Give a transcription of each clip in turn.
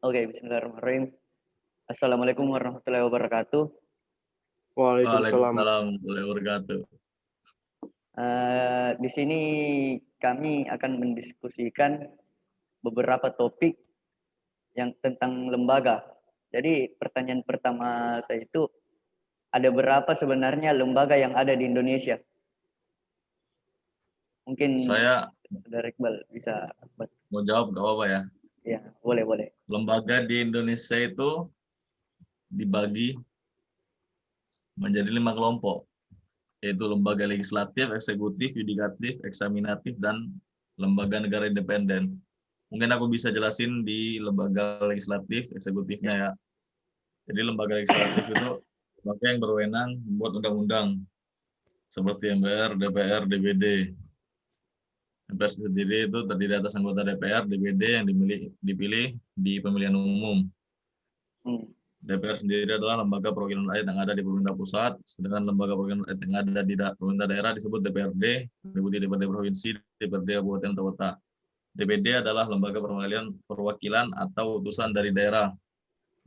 Oke, bismillahirrahmanirrahim. Assalamualaikum warahmatullahi wabarakatuh. Waalaikumsalam. Waalaikumsalam warahmatullahi wabarakatuh. Di sini kami akan mendiskusikan beberapa topik yang tentang lembaga. Jadi pertanyaan pertama saya itu, ada berapa sebenarnya lembaga yang ada di Indonesia? Mungkin Saya Saudara Iqbal bisa. mau jawab nggak apa-apa ya. Ya, boleh. Lembaga di Indonesia itu dibagi menjadi 5 kelompok, yaitu lembaga legislatif, eksekutif, yudikatif, eksaminatif, dan lembaga negara independen. Mungkin aku bisa jelasin di lembaga legislatif, eksekutifnya ya. Jadi lembaga legislatif itu lembaga yang berwenang membuat undang-undang seperti MPR, DPR, DPD. MPR sendiri itu terdiri atas anggota DPR, DPD yang dipilih di pemilihan umum. DPR sendiri adalah lembaga perwakilan rakyat yang ada di pemerintah pusat, sedangkan lembaga perwakilan rakyat yang ada di pemerintah daerah disebut DPRD, Deputi DPRD Provinsi, DPRD Kabupaten atau Kota. DPD adalah lembaga perwakilan atau utusan dari daerah.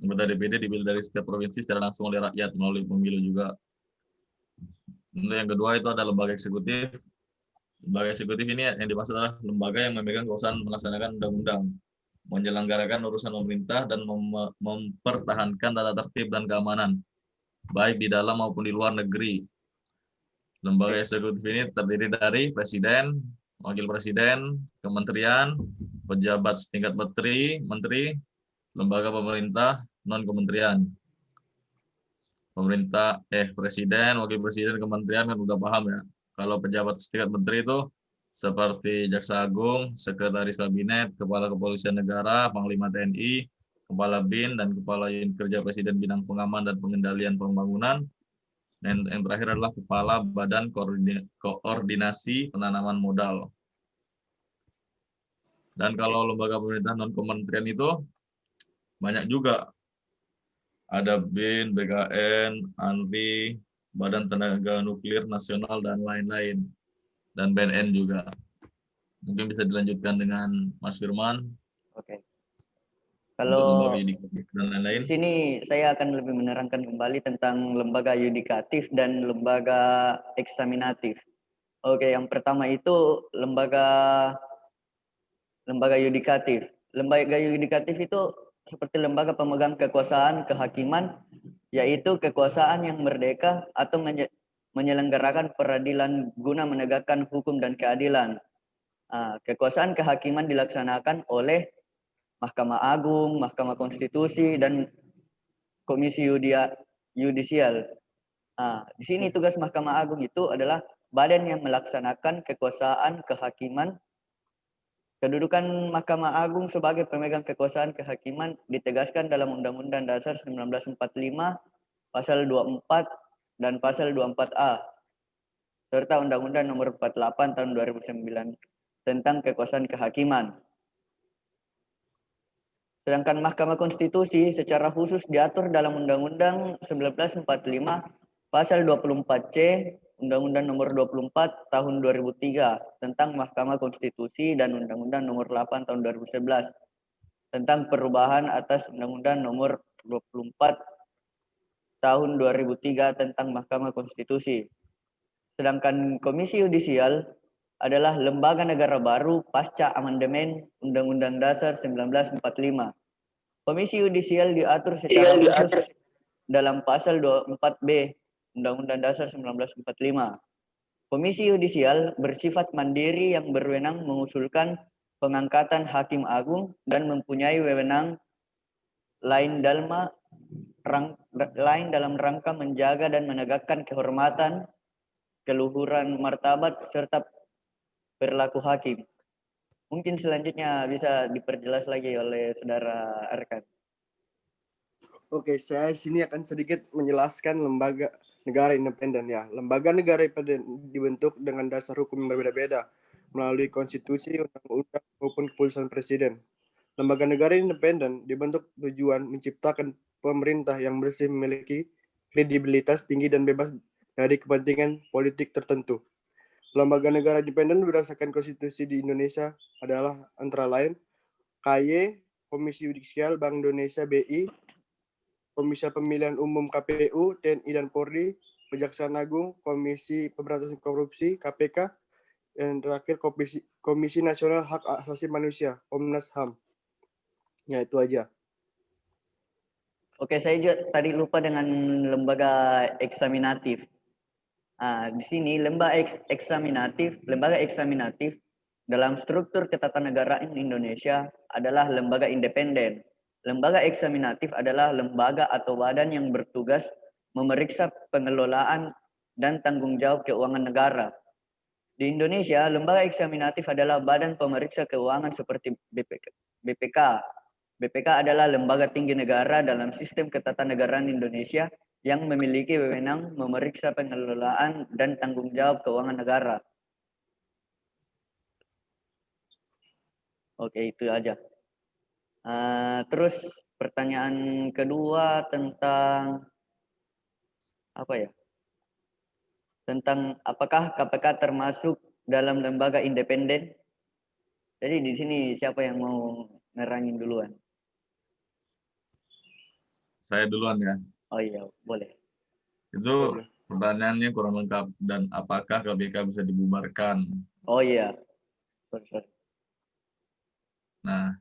Anggota DPD dipilih dari setiap provinsi secara langsung oleh rakyat melalui pemilu juga. Untuk yang kedua itu ada lembaga eksekutif. Lembaga eksekutif ini yang dimaksud adalah lembaga yang memegang kekuasaan melaksanakan undang-undang, menyelenggarakan urusan pemerintah, dan mempertahankan tata tertib dan keamanan, baik di dalam maupun di luar negeri. Lembaga eksekutif ini terdiri dari presiden, wakil presiden, kementerian, pejabat setingkat menteri, lembaga pemerintah, non-kementerian. Presiden, wakil presiden, kementerian kan udah paham ya. Kalau pejabat setingkat menteri itu seperti Jaksa Agung, Sekretaris Kabinet, Kepala Kepolisian Negara, Panglima TNI, Kepala BIN, dan Kepala Unit Kerja Presiden Bidang Pengaman dan Pengendalian Pembangunan. Dan yang terakhir adalah Kepala Badan Koordinasi Penanaman Modal. Dan kalau lembaga pemerintah non-kementerian itu banyak juga. Ada BIN, BKN, ANRI, Badan Tenaga Nuklir Nasional, dan lain-lain. Dan BNN juga. Mungkin bisa dilanjutkan dengan Mas Firman. Oke. Untuk lembaga Kalau yudikatif dan lain-lain. di sini saya akan lebih menerangkan kembali tentang lembaga yudikatif dan lembaga eksaminatif. Oke, yang pertama itu lembaga yudikatif. Lembaga yudikatif itu seperti lembaga pemegang kekuasaan kehakiman, yaitu kekuasaan yang merdeka atau menyelenggarakan peradilan guna menegakkan hukum dan keadilan. Kekuasaan kehakiman dilaksanakan oleh Mahkamah Agung, Mahkamah Konstitusi, dan Komisi Yudisial. Di sini tugas Mahkamah Agung itu adalah badan yang melaksanakan kekuasaan kehakiman. Kedudukan Mahkamah Agung sebagai pemegang kekuasaan kehakiman ditegaskan dalam Undang-Undang Dasar 1945, Pasal 24 dan Pasal 24A, serta Undang-Undang Nomor 48 Tahun 2009 tentang kekuasaan kehakiman. Sedangkan Mahkamah Konstitusi secara khusus diatur dalam Undang-Undang 1945 Pasal 24C Undang-Undang Nomor 24 Tahun 2003 tentang Mahkamah Konstitusi dan Undang-Undang Nomor 8 Tahun 2011 tentang perubahan atas Undang-Undang Nomor 24 Tahun 2003 tentang Mahkamah Konstitusi. Sedangkan Komisi Yudisial adalah lembaga negara baru pasca amandemen Undang-Undang Dasar 1945. Komisi Yudisial diatur secara khusus dalam Pasal 24B Undang-Undang Dasar 1945. Komisi Yudisial bersifat mandiri yang berwenang mengusulkan pengangkatan hakim agung dan mempunyai wewenang lain dalam rangka menjaga dan menegakkan kehormatan, keluhuran martabat, serta perilaku hakim. Mungkin selanjutnya bisa diperjelas lagi oleh Saudara Arkan. Oke, saya sini akan sedikit menjelaskan lembaga negara independen ya. Lembaga negara independen dibentuk dengan dasar hukum yang berbeda-beda melalui konstitusi, undang-undang maupun keputusan presiden. Lembaga negara independen dibentuk tujuan menciptakan pemerintah yang bersih, memiliki kredibilitas tinggi dan bebas dari kepentingan politik tertentu. Lembaga negara independen berdasarkan konstitusi di Indonesia adalah antara lain KY, Komisi Yudisial Bank Indonesia BI, Komisi Pemilihan Umum KPU, TNI dan Polri, Kejaksaan Agung, Komisi Pemberantasan Korupsi KPK, dan terakhir Komisi Nasional Hak Asasi Manusia Komnas HAM. Ya itu aja. Oke, saya juga tadi lupa dengan lembaga eksaminatif. Di sini lembaga eksaminatif dalam struktur ketatanegaraan Indonesia adalah lembaga independen. Lembaga eksaminatif adalah lembaga atau badan yang bertugas memeriksa pengelolaan dan tanggung jawab keuangan negara. Di Indonesia, lembaga eksaminatif adalah badan pemeriksa keuangan seperti BPK. BPK adalah lembaga tinggi negara dalam sistem ketatanegaraan Indonesia yang memiliki wewenang memeriksa pengelolaan dan tanggung jawab keuangan negara. Oke, itu aja. Terus pertanyaan kedua tentang apa ya? Tentang apakah KPK termasuk dalam lembaga independen? Jadi di sini siapa yang mau nerangin duluan? Saya duluan ya. Oh iya, boleh. Itu pertanyaannya kurang lengkap. Dan apakah KPK bisa dibubarkan? Oh iya. Sorry. Nah,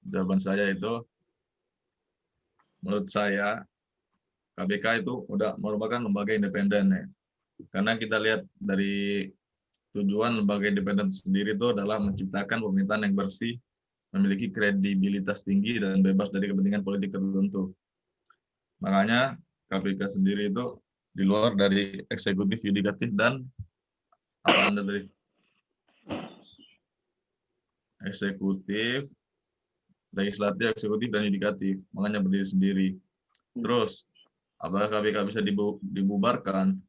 jawaban saya itu, menurut saya, KPK itu udah merupakan lembaga independen ya. Karena kita lihat dari tujuan lembaga independen sendiri itu adalah menciptakan pemerintahan yang bersih, memiliki kredibilitas tinggi, dan bebas dari kepentingan politik tertentu. Makanya KPK sendiri itu di luar dari eksekutif, yudikatif, dan apa Anda tadi? Eksekutif, legislatif, eksekutif, dan yudikatif. Makanya berdiri sendiri. Terus, apakah KPK bisa dibubarkan?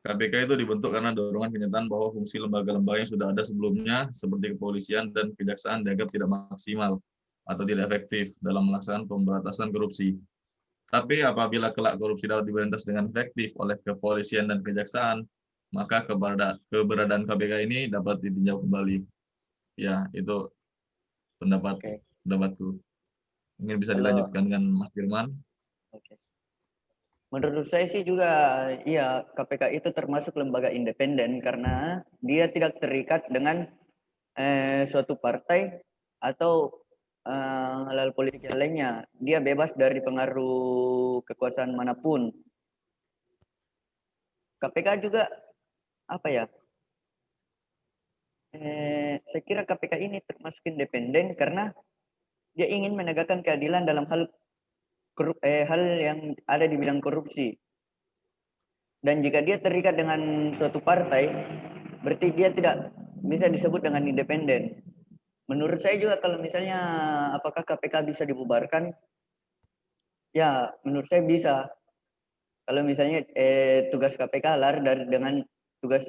KPK itu dibentuk karena dorongan kenyataan bahwa fungsi lembaga-lembaga yang sudah ada sebelumnya, seperti kepolisian dan kejaksaan, dianggap tidak maksimal atau tidak efektif dalam melaksanakan pemberantasan korupsi. Tapi apabila kelak korupsi dapat diberantas dengan efektif oleh kepolisian dan kejaksaan, maka keberadaan KPK ini dapat ditinjau kembali. Ya, itu pendapatku. Mungkin bisa dilanjutkan dengan Mas Firman. Oke. Menurut saya sih juga, iya, KPK itu termasuk lembaga independen karena dia tidak terikat dengan suatu partai atau hal-hal politik yang lainnya. Dia bebas dari pengaruh kekuasaan manapun. KPK juga apa ya? Saya kira KPK ini termasuk independen karena dia ingin menegakkan keadilan dalam hal yang ada di bidang korupsi. Dan jika dia terikat dengan suatu partai, berarti dia tidak bisa disebut dengan independen. Menurut saya juga kalau misalnya apakah KPK bisa dibubarkan? Ya, menurut saya bisa. Kalau misalnya tugas KPK lari dengan tugas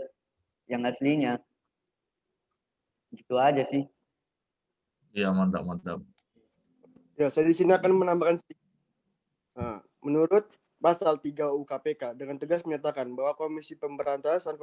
yang aslinya. Gitu aja sih. Iya, mantap. Ya, saya di sini akan menambahkan sedikit. Menurut Pasal 3 UU KPK dengan tegas menyatakan bahwa Komisi Pemberantasan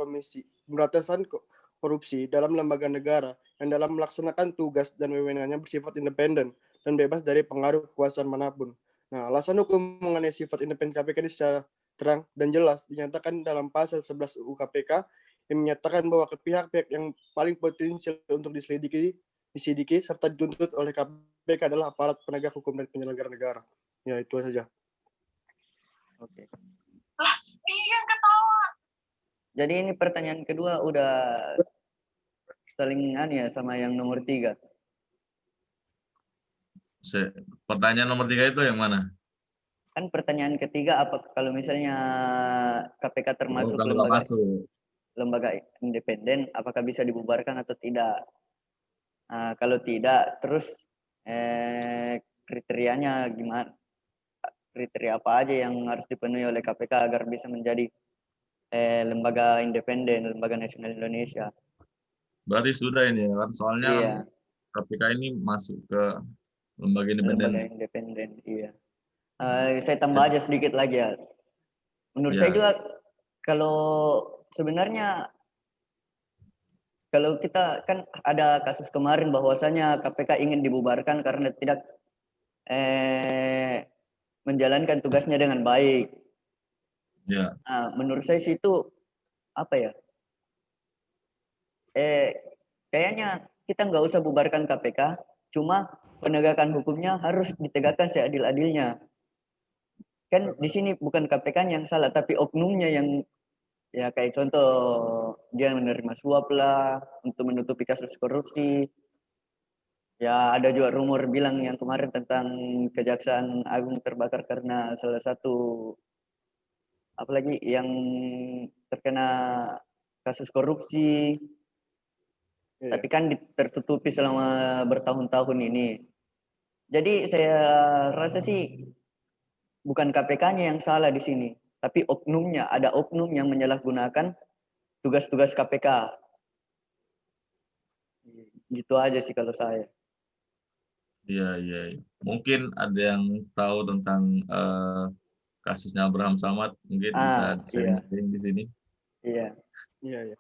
Korupsi dalam lembaga negara yang dalam melaksanakan tugas dan wewenangnya bersifat independen dan bebas dari pengaruh kekuasaan manapun. Nah, alasan hukum mengenai sifat independen KPK ini secara terang dan jelas dinyatakan dalam Pasal 11 UU KPK yang menyatakan bahwa pihak-pihak yang paling potensial untuk disidiki serta dituntut oleh KPK adalah aparat penegak hukum dan penyelenggara negara. Ya, itu saja. Oke. Iya, ketawa. Jadi ini pertanyaan kedua udah saling ya sama yang nomor 3. Pertanyaan nomor 3 itu yang mana? Kan pertanyaan ketiga apa kalau misalnya KPK termasuk kalau lembaga independen, apakah bisa dibubarkan atau tidak? Kalau tidak, terus kriterianya gimana? Kriteria apa aja yang harus dipenuhi oleh KPK agar bisa menjadi lembaga independen, lembaga nasional Indonesia? Berarti sudah ini kan, soalnya Iya. KPK ini masuk ke lembaga independen. Lembaga independen, iya. Saya tambah aja sedikit lagi ya. Menurut saya juga kalau sebenarnya kalau kita kan ada kasus kemarin bahwasanya KPK ingin dibubarkan karena tidak menjalankan tugasnya dengan baik. Ya, Nah, menurut saya sih itu apa ya? Kayaknya kita nggak usah bubarkan KPK, cuma penegakan hukumnya harus ditegakkan seadil-adilnya. Kan di sini bukan KPK-nya yang salah, tapi oknumnya yang ya kayak contoh dia menerima suap lah untuk menutupi kasus korupsi. Ya ada juga rumor bilang yang kemarin tentang Kejaksaan Agung terbakar karena salah satu apalagi yang terkena kasus korupsi, Iya. tapi kan tertutupi selama bertahun-tahun ini. Jadi saya rasa sih bukan KPK-nya yang salah di sini, tapi oknumnya. Ada oknum yang menyalahgunakan tugas-tugas KPK. Gitu aja sih kalau saya. iya, iya, iya. Mungkin ada yang tahu tentang kasusnya Abraham Samad, mungkin bisa Iya, sharing-sharing di sini. iya. Iya, iya.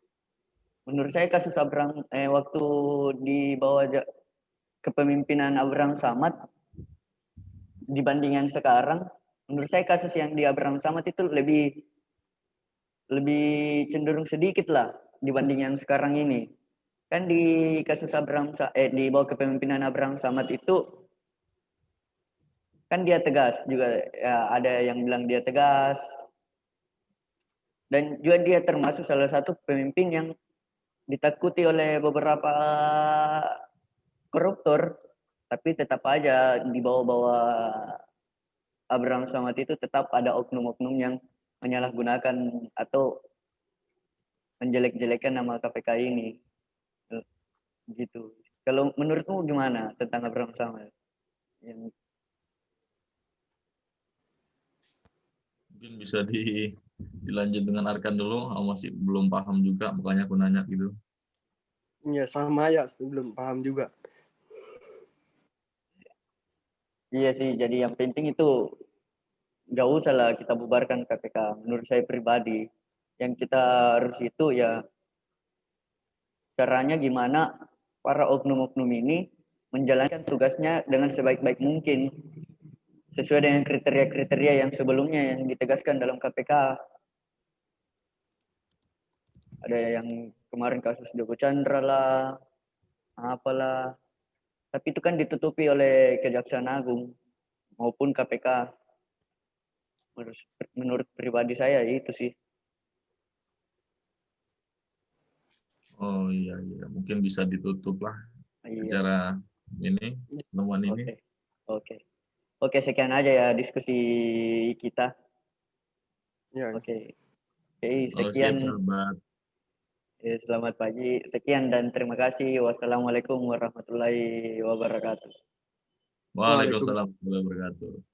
Menurut saya kasus Abraham waktu di bawah kepemimpinan Abraham Samad dibanding yang sekarang, menurut saya kasus yang di Abraham Samad itu lebih cenderung sedikit lah dibanding yang sekarang ini. Kan di kasus di bawah kepemimpinan Abraham Samad itu kan dia tegas juga, ya ada yang bilang dia tegas, dan juga dia termasuk salah satu pemimpin yang ditakuti oleh beberapa koruptor, tapi tetap aja di bawah-bawah Abraham Samad itu tetap ada oknum-oknum yang menyalahgunakan atau menjelek-jelekan nama KPK ini. Gitu. Kalau menurutmu gimana tentang Abraham Samad? Yang Mungkin bisa dilanjut dengan Arkan dulu. Aku masih belum paham juga, makanya aku nanya gitu. Iya, sama ya, sebelum paham juga. iya sih, jadi yang penting itu nggak usah lah kita bubarkan KPK. Menurut saya pribadi, yang kita harus itu ya caranya gimana para oknum-oknum ini menjalankan tugasnya dengan sebaik-baik mungkin sesuai dengan kriteria-kriteria yang sebelumnya yang ditegaskan dalam KPK. Ada yang kemarin kasus Joko Chandra lah, apalah. Tapi itu kan ditutupi oleh Kejaksaan Agung maupun KPK. Menurut pribadi saya itu sih. Oh iya, iya. Mungkin bisa ditutup lah Iya. acara ini, temuan ini. Oke. Oke. Oke, sekian aja ya diskusi kita. Iya. Oke. Oke, Oh siap, sekian. sahabat. Selamat pagi. Sekian dan terima kasih. Wassalamualaikum warahmatullahi wabarakatuh. Waalaikumsalam. Waalaikumsalam warahmatullahi wabarakatuh.